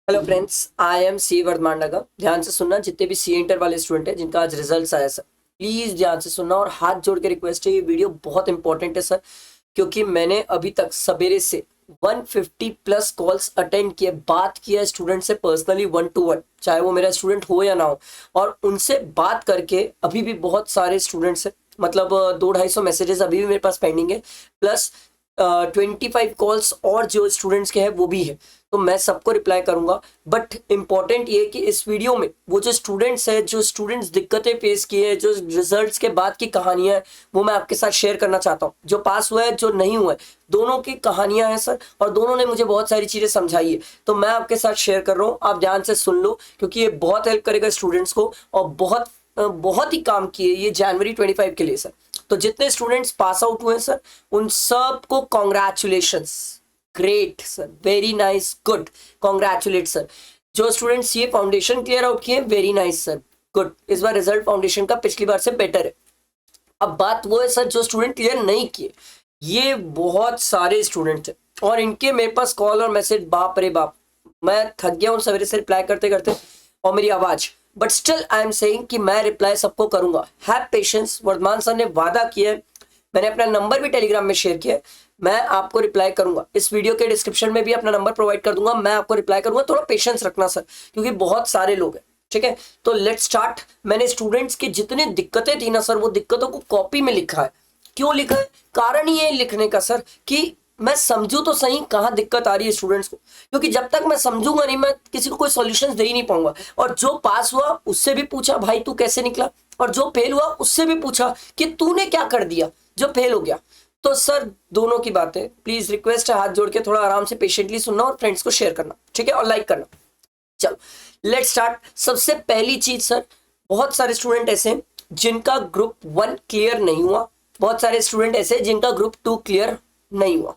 Hello friends, I am C Vardhamanda. ध्यान से सुनना, जितने भी सी इंटर वाले स्टूडेंट हैं जिनका आज रिजल्ट आया सर, प्लीज ध्यान से सुनना और हाथ जोड़ के रिक्वेस्ट है, ये वीडियो बहुत इंपॉर्टेंट है सर। क्योंकि मैंने अभी तक सवेरे से 150 प्लस कॉल्स अटेंड किए, बात किया स्टूडेंट से पर्सनली 1 to 1, चाहे वो मेरा स्टूडेंट हो या ना हो। और उनसे बात करके अभी भी बहुत सारे स्टूडेंट्स हैं, मतलब 200-250 मैसेजेस अभी भी मेरे पास पेंडिंग है, प्लस 25 कॉल्स और जो स्टूडेंट्स के हैं वो भी है। तो मैं सबको रिप्लाई करूंगा, बट इम्पॉर्टेंट ये कि इस वीडियो में वो जो स्टूडेंट्स हैं, जो स्टूडेंट्स दिक्कतें फेस किए हैं, जो रिजल्ट्स के बाद की कहानियां हैं, वो मैं आपके साथ शेयर करना चाहता हूँ। जो पास हुआ है, जो नहीं हुआ है, दोनों की कहानियां हैं सर, और दोनों ने मुझे बहुत सारी चीजें समझाई है। तो मैं आपके साथ शेयर कर रहा हूँ, आप ध्यान से सुन लो, क्योंकि ये बहुत हेल्प करेगा स्टूडेंट्स को और बहुत ही काम किए ये जनवरी 25 के लिए सर। तो जितने स्टूडेंट्स पास आउट हुए सर, उन सबको congratulations. Great sir, very nice, good, congratulate sir. जो स्टूडेंट्स ये फाउंडेशन क्लियर आउट किए, वेरी नाइस सर, गुड। इस बार रिजल्ट फाउंडेशन का पिछली बार से बेटर है। अब बात वो है सर, जो स्टूडेंट क्लियर नहीं किए, ये बहुत सारे स्टूडेंट हैं और इनके मेरे पास कॉल और मैसेज, बाप रे बाप, मैं थक गया हूँ सवेरे से रिप्लाई करते करते और मेरी आवाज, but still I am saying कि मैं रिप्लाई सबको करूंगा। हैव पेशेंस, वर्धमान सर ने वादा किया है, मैंने अपना नंबर भी टेलीग्राम में शेयर किया है, मैं आपको रिप्लाई करूंगा। इस वीडियो के डिस्क्रिप्शन में भी अपना नंबर प्रोवाइड कर दूंगा, मैं आपको रिप्लाई करूंगा। थोड़ा पेशेंस रखना सर, क्योंकि बहुत सारे लोग हैं, ठीक है। तो लेट्स स्टार्ट। मैंने स्टूडेंट्स की जितनी दिक्कतें थी ना सर, वो दिक्कतों को कॉपी में लिखा है। क्यों लिखा है? कारण ये लिखने का सर कि मैं समझू तो सही कहाँ दिक्कत आ रही है स्टूडेंट्स को, क्योंकि जब तक मैं समझूंगा नहीं, मैं किसी को कोई सॉल्यूशंस दे ही नहीं पाऊंगा। और जो पास हुआ उससे भी पूछा, भाई तू कैसे निकला, और जो फेल हुआ उससे भी पूछा कि तूने क्या कर दिया जो फेल हो गया। तो सर दोनों की बातें, प्लीज रिक्वेस्ट है, हाथ जोड़ के थोड़ा आराम से पेशेंटली सुनना और फ्रेंड्स को शेयर करना, ठीक है, और लाइक करना। चलो लेट्स स्टार्ट। सबसे पहली चीज सर, बहुत सारे स्टूडेंट ऐसे हैं जिनका ग्रुप 1 क्लियर नहीं हुआ, बहुत सारे स्टूडेंट ऐसे जिनका ग्रुप 2 क्लियर नहीं हुआ।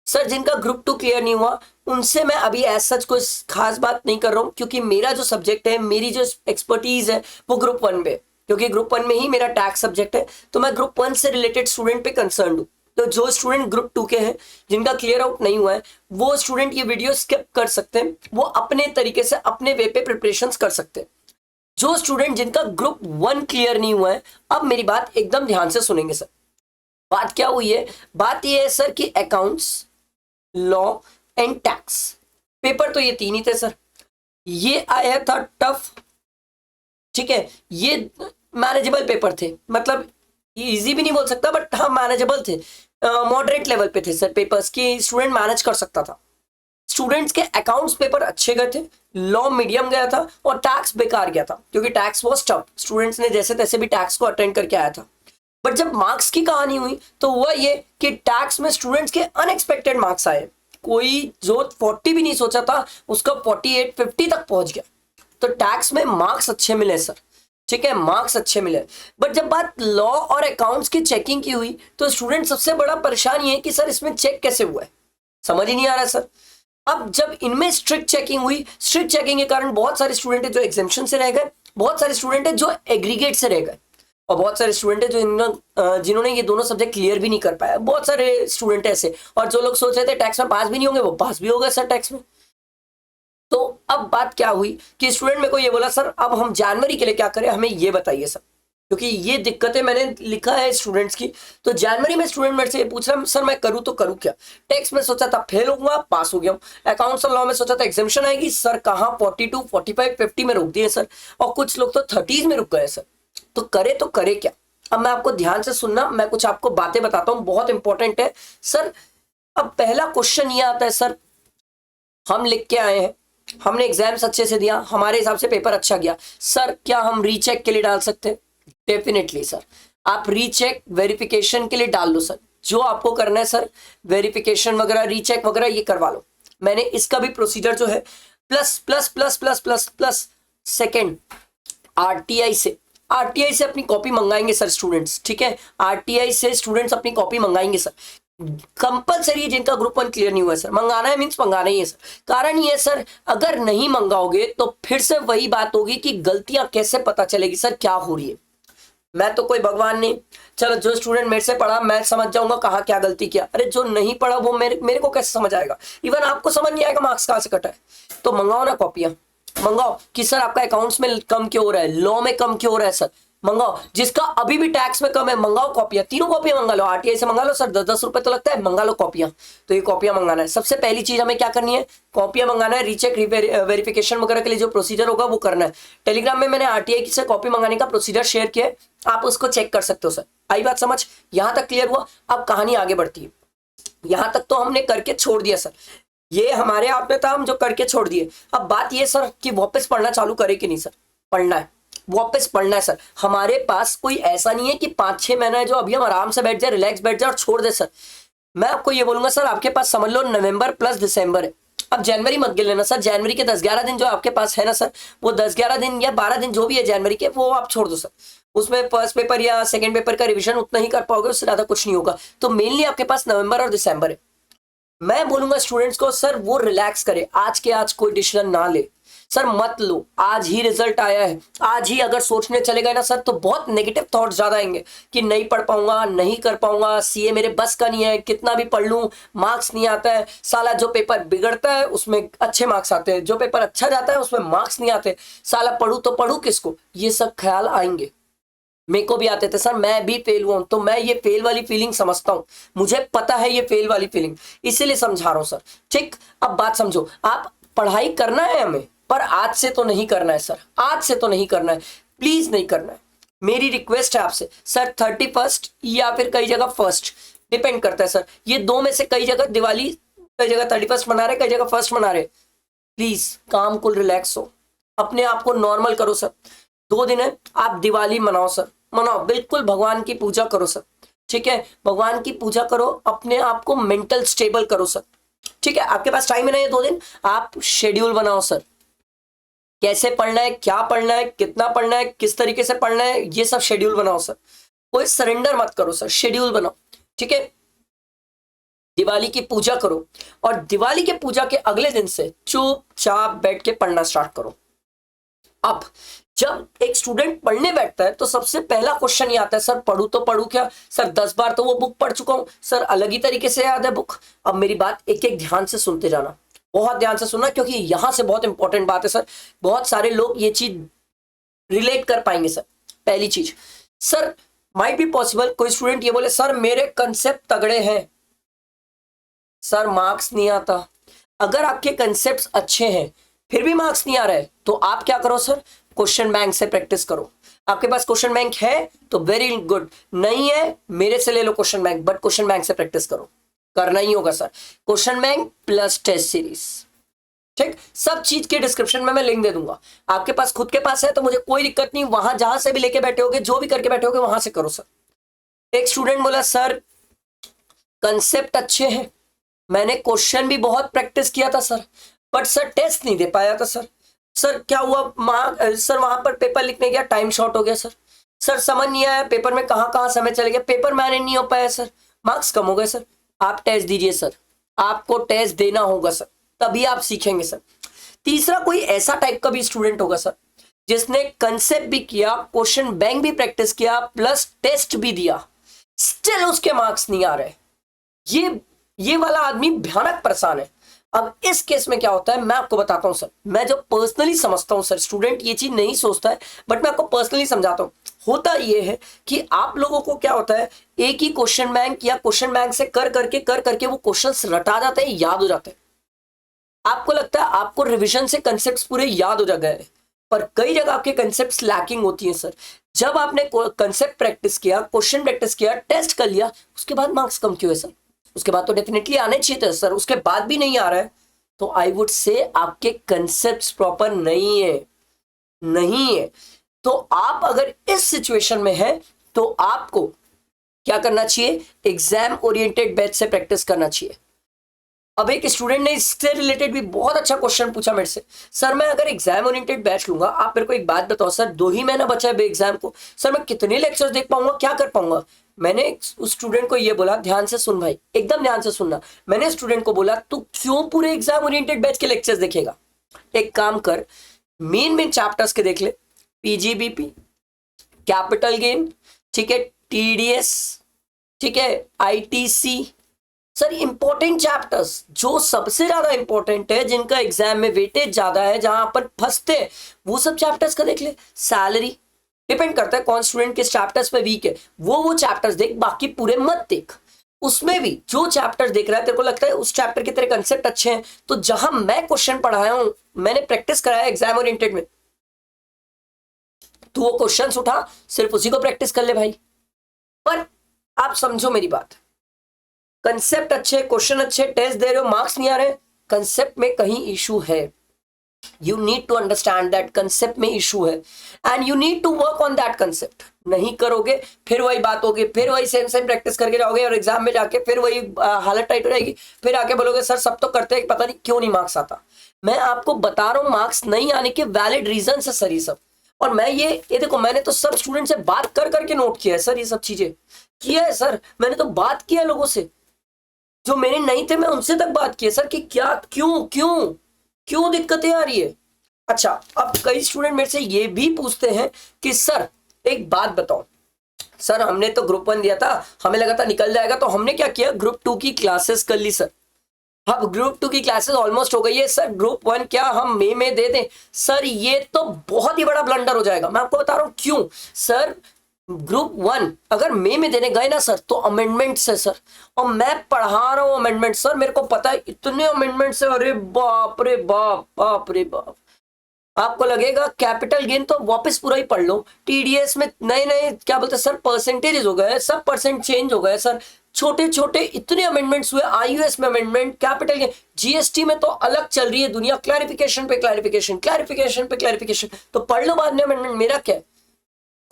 सर जिनका ग्रुप 2 क्लियर नहीं हुआ, उनसे मैं अभी एज सच कोई खास बात नहीं कर रहा हूं, क्योंकि मेरा जो सब्जेक्ट है, मेरी जो एक्सपर्टीज है, वो ग्रुप 1 पे, क्योंकि ग्रुप 1 में ही मेरा टैक्स सब्जेक्ट है। तो मैं ग्रुप 1 से रिलेटेड स्टूडेंट पे कंसर्न हूं। तो जो स्टूडेंट ग्रुप 2 के हैं, जिनका क्लियर आउट नहीं हुआ है, वो स्टूडेंट ये वीडियो स्किप कर सकते हैं, वो अपने तरीके से अपने वे पे प्रिपरेशन कर सकते हैं। जो स्टूडेंट जिनका ग्रुप 1 क्लियर नहीं हुआ है, अब मेरी बात एकदम ध्यान से सुनेंगे सर। बात क्या हुई है? बात ये है सर कि accounts, law and tax paper तो ये 3 ही थे सर। ये आया था टफ, ठीक है, ये मैनेजेबल पेपर थे, मतलब इजी भी नहीं बोल सकता, बट हाँ मैनेजेबल थे, मॉडरेट लेवल पे थे सर पेपर्स की, स्टूडेंट मैनेज कर सकता था। स्टूडेंट्स के अकाउंट्स पेपर अच्छे गए थे, लॉ मीडियम गया था और टैक्स बेकार गया था, क्योंकि टैक्स वॉज टफ। स्टूडेंट्स ने जैसे तैसे भी टैक्स को अटेंड करके आया था। बट जब मार्क्स की कहानी हुई तो हुआ ये कि टैक्स में स्टूडेंट्स के अनएक्सपेक्टेड मार्क्स आए। कोई जो 40 भी नहीं सोचा था, उसका 48-50 तक पहुंच गया। तो टैक्स में मार्क्स अच्छे मिले सर, ठीक है, मार्क्स अच्छे मिले। बट जब बात लॉ और अकाउंट्स की चेकिंग की हुई, तो स्टूडेंट सबसे बड़ा परेशान ये है कि सर इसमें चेक कैसे हुआ है, समझ ही नहीं आ रहा है सर। अब जब इनमें स्ट्रिक्ट चेकिंग हुई, स्ट्रिक्ट चेकिंग के कारण बहुत सारे स्टूडेंट है जो एग्जामिशन से रह गए, बहुत सारे स्टूडेंट है जो एग्रीगेट से रह गए, और बहुत सारे स्टूडेंट है जो जिन्होंने ये दोनों सब्जेक्ट क्लियर भी नहीं कर पाया। बहुत सारे स्टूडेंट ऐसे, और जो लोग सोच रहे थे टैक्स में पास भी नहीं होंगे, वो पास भी हो गए सर टैक्स में। तो अब बात क्या हुई कि स्टूडेंट मेरे को ये बोला, सर अब हम जनवरी के लिए क्या करें, हमें ये बताइए सर, क्योंकि ये दिक्कतें मैंने लिखा है स्टूडेंट्स की। तो जनवरी में स्टूडेंट मेरे से ये पूछ रहा है, सर मैं करूँ तो करूँ क्या? टैक्स में सोचा था फेल होऊंगा, पास हो गया हूँ। अकाउंट्स और लॉ में सोचा था एग्जामिशन आएगी, सर कहाँ 42, 45, 50 में रोक दिए सर, और कुछ लोग तो 30s में रुक गए सर। तो करे क्या? अब मैं आपको ध्यान से सुनना, मैं कुछ आपको बातें बताता हूँ, बहुत इंपॉर्टेंट है सर। अब पहला क्वेश्चन ये आता है सर, हम लिख के आए हैं, हमने एग्जाम्स अच्छे से दिया, हमारे हिसाब से पेपर अच्छा गया, सर क्या हम रीचेक के लिए डाल सकते हैं? डेफिनेटली सर, आप रीचेक वेरिफिकेशन के लिए डाल लो सर, जो आपको करना है सर, वेरिफिकेशन वगैरह, रीचेक वगैरह ये करवा लो। मैंने इसका भी प्रोसीजर जो है, plus plus plus plus plus plus second, RTI से अपनी कॉपी मंगाएंगे सर स्टूडेंट्स, ठीक है, आरटीआई से स्टूडेंट्स अपनी कॉपी मंगाएंगे सर। कंपलसरी है, जिनका ग्रुप 1 क्लियर नहीं हुआ है सर, मंगाना है, मींस मंगाना ही है सर। कारण ये है सर, अगर नहीं मंगाओगे तो फिर से वही बात होगी कि गलतियां कैसे पता चलेगी सर क्या हो रही है। मैं तो कोई भगवान नहीं, चलो जो स्टूडेंट मेरे से पढ़ा मैं समझ जाऊंगा कहाँ क्या गलती किया। अरे जो नहीं पढ़ा वो मेरे को कैसे समझ आएगा? इवन आपको समझ नहीं आएगा मार्क्स कहाँ से कटा है। तो मंगाओ ना कॉपियां, मंगाओ कि सर आपका अकाउंट्स में कम क्यों हो रहा है, लॉ में कम क्यों हो रहा है सर, मंगाओ। जिसका अभी भी टैक्स में कम है मंगाओ कॉपियां, तीनों कॉपियां मंगा लो। आरटीआई से मंगा लो सर, 10-10 रुपए तो लगता है, मंगा लो कॉपियां। तो ये कॉपियां मंगाना है। सबसे पहली चीज हमें क्या करनी है, कॉपियां मंगाना है। रीचेक वेरिफिकेशन वगैरह के लिए जो प्रोसीजर होगा वो करना है। टेलीग्राम में मैंने आरटीआई से कॉपी मंगाने का प्रोसीजर शेयर किया है, आप उसको चेक कर सकते हो सर। आई बात समझ? यहां तक क्लियर हुआ? अब कहानी आगे बढ़ती है। यहां तक तो हमने करके छोड़ दिया सर, ये हमारे हाथ में था, हम जो करके छोड़ दिए। अब बात ये सर कि वापस पढ़ना चालू करे कि नहीं सर? पढ़ना है, वापस पढ़ना है सर। हमारे पास कोई ऐसा नहीं है कि 5-6 महीना है जो अभी हम आराम से बैठ जाए, रिलैक्स बैठ जाए और छोड़ दे सर। मैं आपको ये बोलूंगा सर, आपके पास समझ लो नवंबर प्लस दिसंबर है। अब जनवरी मत गिन लेना सर, जनवरी के 10-11 दिन जो आपके पास है ना सर, वो 10-11 दिन या 12 दिन जो भी है जनवरी के, वो आप छोड़ दो सर। उसमें फर्स्ट पेपर या सेकंड पेपर का रिवीजन उतना ही कर पाओगे, उससे ज्यादा कुछ नहीं होगा। तो मेनली आपके पास नवंबर और दिसंबर है। मैं बोलूंगा स्टूडेंट्स को सर वो रिलैक्स करे, आज के आज कोई डिसीजन ना ले सर, मत लो। आज ही रिजल्ट आया है, आज ही अगर सोचने चले गए ना सर तो बहुत नेगेटिव थॉट्स ज्यादा आएंगे कि नहीं पढ़ पाऊंगा, नहीं कर पाऊंगा, सीए मेरे बस का नहीं है, कितना भी पढ़ लूं मार्क्स नहीं आता है। साला जो पेपर बिगड़ता है उसमें अच्छे मार्क्स आते हैं, जो पेपर अच्छा जाता है उसमें मार्क्स नहीं आते। साला पढ़ू तो पढ़ू किसको, ये सब ख्याल आएंगे। मेरे को भी आते थे सर, मैं भी फेल हुआ हूं, तो मैं ये फेल वाली फीलिंग समझता हूं, मुझे पता है ये फेल वाली फीलिंग, इसीलिए समझा रहा हूं सर। ठीक, अब बात समझो। आप पढ़ाई करना है हमें, पर आज से तो नहीं करना है सर, आज से तो नहीं करना है, प्लीज नहीं करना है। मेरी रिक्वेस्ट है आपसे सर, 31 या फिर कई जगह फर्स्ट, डिपेंड करता है सर। ये दो में से कई जगह दिवाली, कई जगह 31 मना रहे, कई जगह फर्स्ट मना रहे। प्लीज काम को रिलैक्स हो, अपने आप को नॉर्मल करो सर। 2 दिन है, आप दिवाली मनाओ सर, मनाओ बिल्कुल, भगवान की पूजा करो सर। ठीक है, भगवान की पूजा करो, अपने आप को मेंटल स्टेबल करो सर। ठीक है, आपके पास टाइम है ना ये 2 दिन, आप शेड्यूल बनाओ सर, कैसे पढ़ना है, क्या पढ़ना है, कितना पढ़ना है, किस तरीके से पढ़ना है, ये सब शेड्यूल बनाओ सर। कोई सरेंडर मत करो सर, शेड्यूल बनाओ। ठीक है, दिवाली की पूजा करो और दिवाली के पूजा के अगले दिन से चुपचाप बैठ के पढ़ना स्टार्ट करो। अब जब एक स्टूडेंट पढ़ने बैठता है तो सबसे पहला क्वेश्चन ये आता है, सर पढ़ू तो पढ़ू क्या सर, 10 बार तो वो बुक पढ़ चुका हूं सर, अलग ही तरीके से याद है बुक। अब मेरी बात एक एक ध्यान से सुनते जाना, बहुत ध्यान से सुनना, क्योंकि यहां से बहुत इंपॉर्टेंट बात है सर, बहुत सारे लोग ये चीज रिलेट कर पाएंगे सर। पहली चीज सर, माइट बी पॉसिबल कोई स्टूडेंट ये बोले सर मेरे कंसेप्ट तगड़े हैं सर, मार्क्स नहीं आता। अगर आपके कंसेप्ट अच्छे हैं फिर भी मार्क्स नहीं आ रहा है तो आप क्या करो सर, क्वेश्चन बैंक से प्रैक्टिस करो। आपके पास क्वेश्चन बैंक है तो वेरी गुड, नहीं है मेरे से ले लो question bank, but question bank से प्रैक्टिस करो, करना ही होगा sir. Question bank plus test series, ठीक, सब चीज के डिस्क्रिप्शन में मैं लिंक दे दूंगा। आपके पास खुद के पास है तो मुझे कोई दिक्कत नहीं, वहां जहां से भी लेके बैठे होगे, जो भी करके बैठे होगे वहां से करो सर। एक स्टूडेंट बोला सर कंसेप्ट अच्छे हैं, मैंने क्वेश्चन भी बहुत प्रैक्टिस किया था सर, बट सर टेस्ट नहीं दे पाया था सर। सर क्या हुआ सर, वहां पर पेपर लिखने गया, टाइम शॉर्ट हो गया सर। सर समझ नहीं आया पेपर में कहां कहां समय चले गया, पेपर मैनेज नहीं हो पाया सर, मार्क्स कम हो गए सर। आप टेस्ट दीजिए सर, आपको टेस्ट देना होगा सर, तभी आप सीखेंगे सर। तीसरा, कोई ऐसा टाइप का भी स्टूडेंट होगा सर जिसने कंसेप्ट भी किया, क्वेश्चन बैंक भी प्रैक्टिस किया, प्लस टेस्ट भी दिया, स्टिल उसके मार्क्स नहीं आ रहे। ये वाला आदमी भयानक परेशान है। अब इस केस में क्या होता है मैं आपको बताता हूं सर, मैं जो पर्सनली समझता हूं सर, स्टूडेंट ये चीज नहीं सोचता है बट मैं आपको पर्सनली समझाता हूं। होता ये है कि आप लोगों को क्या होता है, एक ही क्वेश्चन बैंक या क्वेश्चन बैंक से कर करके वो क्वेश्चंस रटा जाते हैं, याद हो जाते हैं। आपको लगता है आपको रिविजन से कंसेप्ट पूरे याद हो गए, पर कई जगह आपके कंसेप्ट लैकिंग होती है सर। जब आपने कंसेप्ट प्रैक्टिस किया, क्वेश्चन प्रैक्टिस किया, टेस्ट कर लिया, उसके बाद मार्क्स कम क्यों है सर? उसके बाद तो डेफिनेटली आने चाहिए थे सर, उसके बाद भी नहीं आ रहा है तो आई वुड से आपके कंसेप्ट प्रॉपर नहीं है। तो आप अगर इस सिचुएशन में है तो आपको क्या करना चाहिए, एग्जाम ओरिएंटेड बैच से प्रैक्टिस करना चाहिए। अब एक स्टूडेंट ने इससे रिलेटेड भी बहुत अच्छा क्वेश्चन पूछा मेरे से, सर मैं अगर एग्जाम ओरिएंटेड बैच लूंगा, आप मेरे को एक बात बताओ सर, 2 ही महीना बचा है एग्जाम को, सर मैं कितने लेक्चर्स देख पाऊंगा, क्या कर पाऊंगा? मैंने उस स्टूडेंट को ये बोला, ध्यान से सुन भाई, एकदम ध्यान से सुनना। मैंने स्टूडेंट को बोला तू क्यों पूरे एग्जाम ओरिएंटेड बैच के लेक्चर्स देखेगा, एक काम कर, मेन चैप्टर्स के देख ले, पीजीबीपी, कैपिटल गेन, ठीक है, टीडीएस, ठीक है, आईटीसी। सर इंपॉर्टेंट चैप्टर्स जो सबसे ज्यादा इंपॉर्टेंट है, जिनका एग्जाम में वेटेज ज्यादा है, जहां अपन फंसते हैं, वो सब चैप्टर्स का देख ले। सैलरी डिपेंड करता है कौन स्टूडेंट किस चैप्टर्स पे वीक है, वो चैप्टर्स देख, बाकी पूरे मत देख। उसमें भी जो चैप्टर देख रहा है, तेरे को लगता है उस चैप्टर के तेरे कंसेप्ट अच्छे हैं, तो जहां मैं क्वेश्चन पढ़ाया हूं, मैंने प्रैक्टिस कराया एग्जाम ओरिएंटेड में, तू वो क्वेश्चंस उठा, सिर्फ उसी को प्रैक्टिस कर ले भाई। पर आप समझो मेरी बात, कंसेप्ट अच्छे, क्वेश्चन अच्छे, टेस्ट दे रहे हो, मार्क्स नहीं आ रहे, कंसेप्ट में कहीं इशू है। You need to understand that concept में इशू है and you need to work on that concept. नहीं करोगे फिर वही बात होगी, फिर वही सेम सेम प्रैक्टिस करके जाओगे और एग्जाम में जाके फिर वही हालत टाइट हो जाएगी, फिर आके बोलोगे सर सब तो करते हैं, पता नहीं क्यों नहीं मार्क्स आता। मैं आपको बता रहा हूँ मार्क्स नहीं आने के वैलिड रीजन है सर ये सब। और मैं ये देखो, मैंने तो सब स्टूडेंट से बात कर करके नोट किया है सर, ये सब चीजें किया है सर, मैंने तो बात किया लोगों से जो मेरे नहीं थे, मैं उनसे तक बात की है सर कि क्या क्यों क्यों क्यों दिक्कतें आ रही है। अच्छा, अब कई स्टूडेंट मेरे से ये भी पूछते हैं कि सर एक बात बताओ, सर हमने तो ग्रुप 1 दिया था, हमें लगा था निकल जाएगा, तो हमने क्या किया, ग्रुप 2 की क्लासेस कर ली सर। अब ग्रुप 2 की क्लासेस ऑलमोस्ट हो गई है सर, ग्रुप 1 क्या हम मई में दे दें? सर ये तो बहुत ही बड़ा ब्लंडर हो जाएगा, मैं आपको बता रहा हूं क्यों। सर ग्रुप 1 अगर मई में देने गए ना सर, तो अमेंडमेंट्स है सर, और मैं पढ़ा रहा हूं अमेंडमेंट सर, मेरे को पता है इतने अमेंडमेंट्स है, अरे बाप रे बाप, बाप रे बाप। आपको लगेगा कैपिटल गेन तो वापस पूरा ही पढ़ लो, टीडीएस में नए नए क्या बोलते हैं सर, परसेंटेजेस हो गए, सब परसेंट चेंज हो गए सर, छोटे छोटे इतने अमेंडमेंट्स हुए, आईयूएस में अमेंडमेंट, कैपिटल गेन, जीएसटी में तो अलग चल रही है दुनिया, क्लैरिफिकेशन पे क्लैरिफिकेशन, क्लैरिफिकेशन पे क्लैरिफिकेशन, तो पढ़ लो बाद में अमेंडमेंट, मेरा क्या है।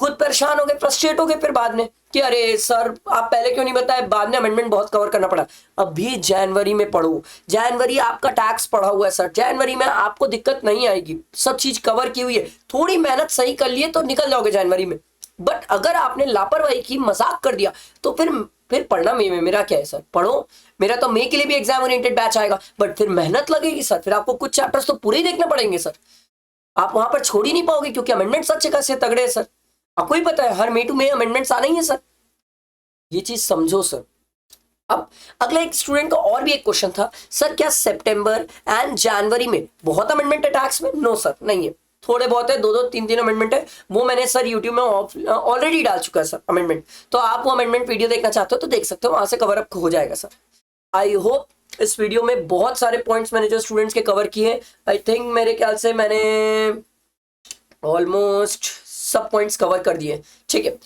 खुद परेशान हो गए, फ्रस्ट्रेट हो गए फिर बाद में कि अरे सर आप पहले क्यों नहीं बताए, बाद में अमेंडमेंट बहुत कवर करना पड़ा। अभी जनवरी में पढ़ो, जनवरी आपका टैक्स पढ़ा हुआ है सर, जनवरी में आपको दिक्कत नहीं आएगी, सब चीज कवर की हुई है, थोड़ी मेहनत सही कर लिए तो निकल जाओगे जनवरी में। बट अगर आपने लापरवाही की, मजाक कर दिया, तो फिर पढ़ना मई में, मेरा क्या है सर, पढ़ो। मेरा तो मई के लिए भी एग्जाम ओरिएंटेड बैच आएगा, बट फिर मेहनत लगेगी सर, फिर आपको कुछ चैप्टर्स तो पूरे ही देखना पड़ेंगे सर, आप वहां पर छोड़ ही नहीं पाओगे, क्योंकि अमेंडमेंट्स अच्छे खासे तगड़े हैं सर, आपको ही पता है हर मई टू मई अमेंडमेंट्स आना ही है सर, ये चीज समझो सर। अब अगला एक स्टूडेंट का और भी एक क्वेश्चन था, सर क्या सितंबर एंड जनवरी में बहुत अमेंडमेंट है टैक्स में? नो सर नहीं है, थोड़े बहुत है, दो तीन अमेंडमेंट है, वो मैंने सर यूट्यूब में ऑलरेडी डाल चुका है सर अमेंडमेंट, तो आप वो अमेंडमेंट वीडियो देखना चाहते हो तो देख सकते हो, वहां से कवर अप हो जाएगा सर। आई होप इस वीडियो में बहुत सारे पॉइंट्स मैंने जो स्टूडेंट्स के कवर किए, आई थिंक मेरे ख्याल से मैंने ऑलमोस्ट सब पॉइंट्स कवर कर दिए, ठीक है,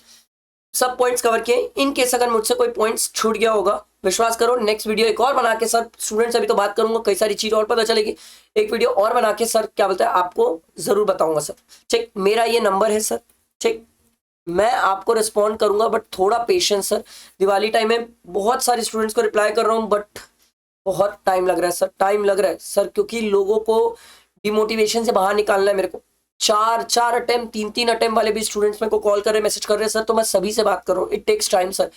सब पॉइंट्स कवर किए। इन केस अगर मुझसे कोई पॉइंट्स छूट गया होगा, विश्वास करो नेक्स्ट वीडियो एक और बना के सर स्टूडेंट से अभी तो बात करूंगा, कई सारी चीज और पता चलेगी, एक वीडियो और बना के सर क्या बोलते हैं आपको जरूर बताऊंगा सर, ठीक। मेरा ये नंबर है सर, ठीक, मैं आपको रिस्पॉन्ड करूंगा, बट थोड़ा पेशेंस सर, दिवाली टाइम में बहुत सारे स्टूडेंट्स को रिप्लाई कर रहा हूँ, बट बहुत टाइम लग रहा है सर, टाइम लग रहा है सर, क्योंकि लोगों को डिमोटिवेशन से बाहर निकालना है मेरे को। चार अटेम्प्ट, तीन अटेम्प्ट वाले भी स्टूडेंट्स मेरे को कॉल कर रहे, मैसेज कर रहे हैं सर, तो मैं सभी से बात कर रहा हूँ, इट टेक्स टाइम सर,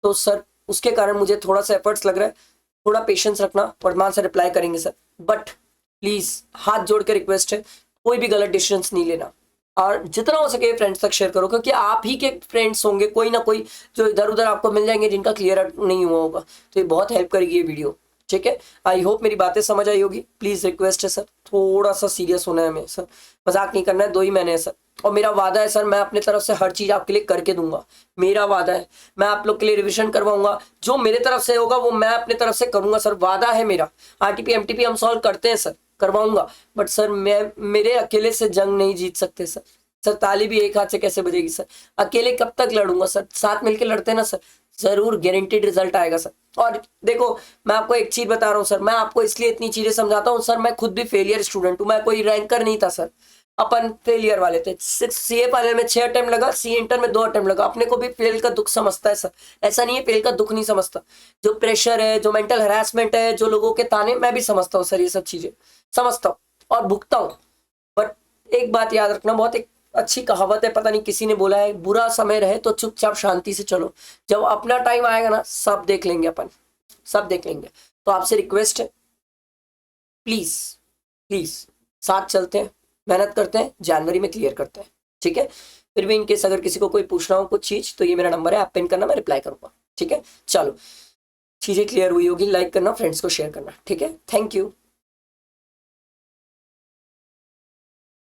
तो सर उसके कारण मुझे थोड़ा सा एफर्ट्स लग रहा है, थोड़ा पेशेंस रखना, वर्तमान से रिप्लाई करेंगे सर, बट प्लीज हाथ जोड़ के रिक्वेस्ट है, कोई भी गलत डिसीजन नहीं लेना, और जितना हो सके फ्रेंड्स तक शेयर करो, क्योंकि आप ही के फ्रेंड्स होंगे कोई ना कोई जो इधर उधर आपको मिल जाएंगे जिनका क्लियर नहीं हुआ होगा, तो ये बहुत हेल्प करेगी ये वीडियो, ठीक है। आई होप मेरी बातें समझ आई होगी, प्लीज रिक्वेस्ट है सर, थोड़ा सा सीरियस होना है हमें सर, मजाक नहीं करना है, 2 ही महीने है सर, और मेरा वादा है सर मैं अपने तरफ से हर चीज आपके लिए करके दूंगा, मेरा वादा है, मैं आप लोग के लिए रिवीजन करवाऊंगा, जो मेरे तरफ से होगा वो मैं अपने तरफ से करूंगा सर, वादा है मेरा। आरटीपी एमटीपी हम सॉल्व करते हैं सर, करवाऊंगा, बट सर मैं मेरे अकेले से जंग नहीं जीत सकते सर, सर ताली भी एक हाथ से कैसे बजेगी सर, अकेले कब तक लड़ूंगा सर, साथ मिलकर लड़ते हैं ना सर, जरूर गारंटीड रिजल्ट आएगा सर। और देखो मैं आपको एक चीज बता रहा हूँ सर, मैं आपको इसलिए इतनी चीजें समझाता हूँ सर, मैं खुद भी फेलियर स्टूडेंट हूँ, मैं कोई रैंकर नहीं था सर, अपन फेलियर वाले थे, सीए फाइनल में 6 अटेम्प्ट लगा, सी इंटर में 2 अटेम्प्ट लगा, अपने को भी फेल का दुख समझता है सर, ऐसा नहीं है फेल का दुख नहीं समझता, जो प्रेशर है, जो मेंटल हरासमेंट है, जो लोगों के ताने, मैं भी समझता हूँ सर, ये सब चीजें समझता हूँ और भुगता हूँ। बट एक बात याद रखना, बहुत एक अच्छी कहावत है, पता नहीं किसी ने बोला है, बुरा समय रहे तो चुपचाप शांति से चलो, जब अपना टाइम आएगा ना सब देख लेंगे अपन, सब देख लेंगे। तो आपसे रिक्वेस्ट है, प्लीज प्लीज साथ चलते हैं, मेहनत करते हैं, जनवरी में क्लियर करते हैं, ठीक है। फिर भी इनकेस अगर किसी को कोई पूछना हो कुछ चीज़ तो ये मेरा नंबर है, आप पिन करना, मैं रिप्लाई करूँगा। ठीक है, चलो चीज़ें क्लियर हुई होगी, लाइक करना, फ्रेंड्स को शेयर करना। ठीक है, थैंक यू।